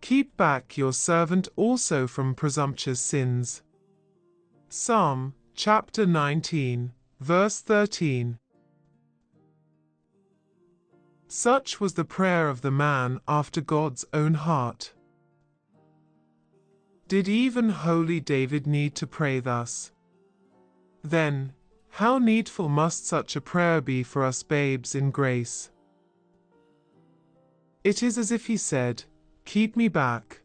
Keep back your servant also from presumptuous sins. Psalm, chapter 19, verse 13. Such was the prayer of the man after God's own heart. Did even holy David need to pray thus? Then, how needful must such a prayer be for us babes in grace? It is as if he said, "Keep me back,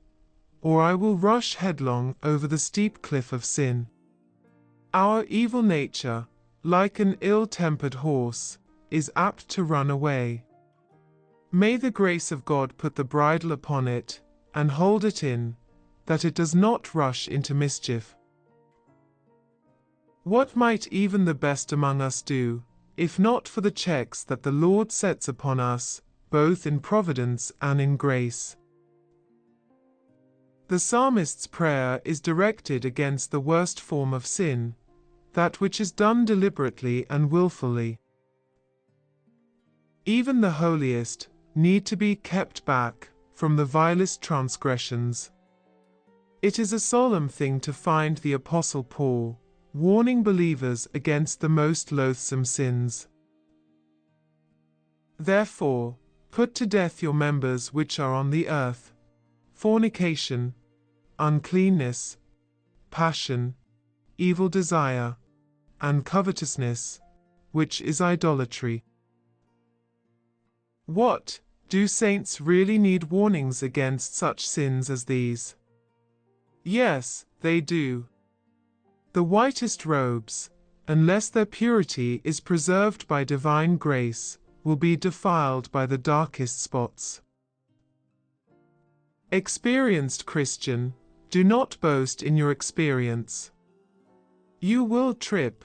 or I will rush headlong over the steep cliff of sin." Our evil nature, like an ill-tempered horse, is apt to run away. May the grace of God put the bridle upon it, and hold it in, that it does not rush into mischief. What might even the best among us do, if not for the checks that the Lord sets upon us, both in providence and in grace? The psalmist's prayer is directed against the worst form of sin, that which is done deliberately and willfully. Even the holiest need to be kept back from the vilest transgressions. It is a solemn thing to find the Apostle Paul warning believers against the most loathsome sins. Therefore, put to death your members which are on the earth: fornication, uncleanness, passion, evil desire, and covetousness, which is idolatry. What, do saints really need warnings against such sins as these? Yes, they do. The whitest robes, unless their purity is preserved by divine grace, will be defiled by the darkest spots. Experienced Christian, do not boast in your experience. You will trip,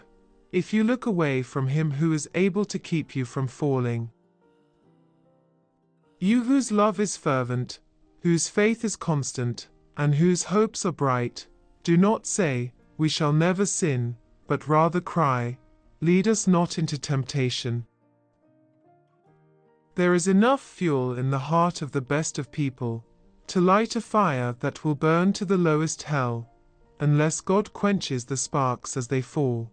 if you look away from Him who is able to keep you from falling. You whose love is fervent, whose faith is constant, and whose hopes are bright, do not say, "We shall never sin," but rather cry, "Lead us not into temptation." There is enough fuel in the heart of the best of people to light a fire that will burn to the lowest hell, unless God quenches the sparks as they fall.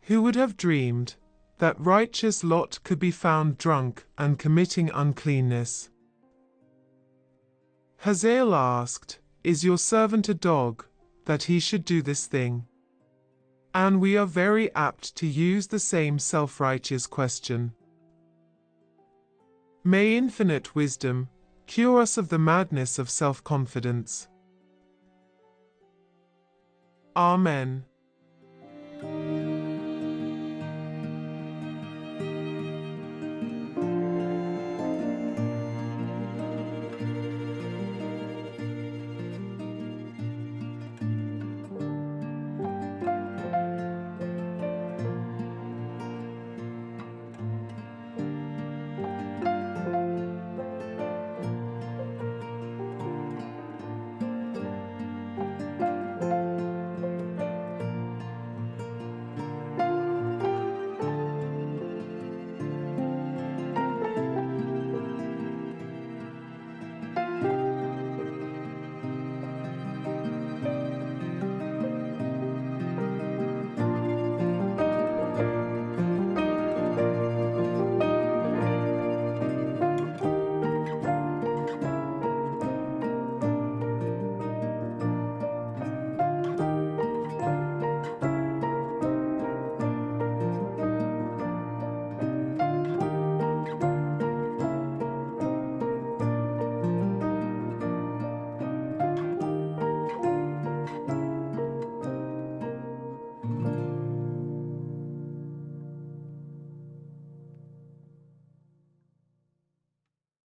Who would have dreamed that righteous Lot could be found drunk and committing uncleanness? Hazael asked, "Is your servant a dog, that he should do this thing?" And we are very apt to use the same self-righteous question. May infinite wisdom cure us of the madness of self-confidence. Amen.